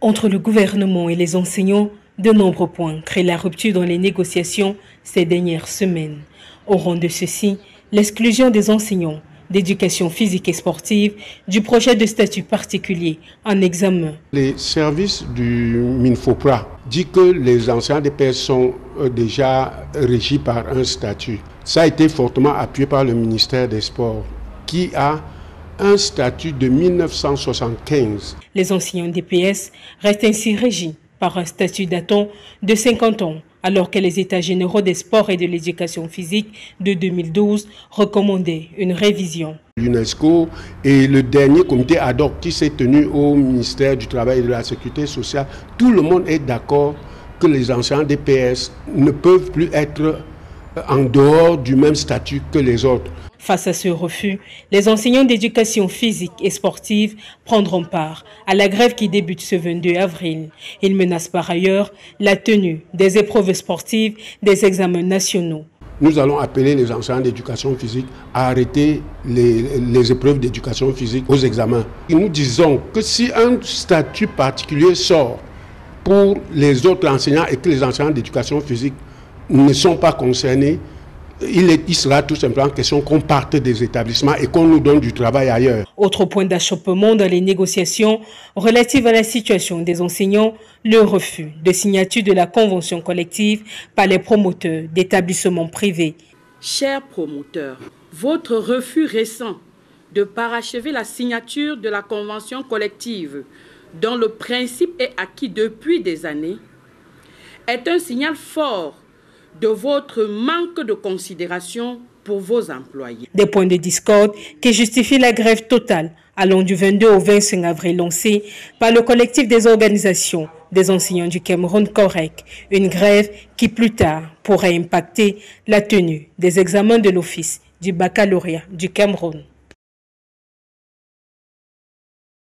Entre le gouvernement et les enseignants, de nombreux points créent la rupture dans les négociations ces dernières semaines. Au rang de ceci, l'exclusion des enseignants d'éducation physique et sportive du projet de statut particulier en examen. Les services du MINFOPRA disent que les enseignants DPS sont déjà régis par un statut. Ça a été fortement appuyé par le ministère des Sports qui a un statut de 1975. Les enseignants DPS restent ainsi régis par un statut datant de 50 ans, alors que les États généraux des sports et de l'éducation physique de 2012 recommandaient une révision. L'UNESCO et le dernier comité ad hoc qui s'est tenu au ministère du Travail et de la Sécurité sociale, tout le monde est d'accord que les enseignants DPS ne peuvent plus être en dehors du même statut que les autres. Face à ce refus, les enseignants d'éducation physique et sportive prendront part à la grève qui débute ce 22 avril. Ils menacent par ailleurs la tenue des épreuves sportives des examens nationaux. Nous allons appeler les enseignants d'éducation physique à arrêter les épreuves d'éducation physique aux examens. Et nous disons que si un statut particulier sort pour les autres enseignants et que les enseignants d'éducation physique ne sont pas concernés, il sera tout simplement question qu'on parte des établissements et qu'on nous donne du travail ailleurs. Autre point d'achoppement dans les négociations relatives à la situation des enseignants, le refus de signature de la convention collective par les promoteurs d'établissements privés. Chers promoteurs, votre refus récent de parachever la signature de la convention collective, dont le principe est acquis depuis des années, est un signal fort de votre manque de considération pour vos employés. Des points de discorde qui justifient la grève totale allant du 22 au 25 avril lancée par le collectif des organisations des enseignants du Cameroun COREC. Une grève qui plus tard pourrait impacter la tenue des examens de l'Office du baccalauréat du Cameroun.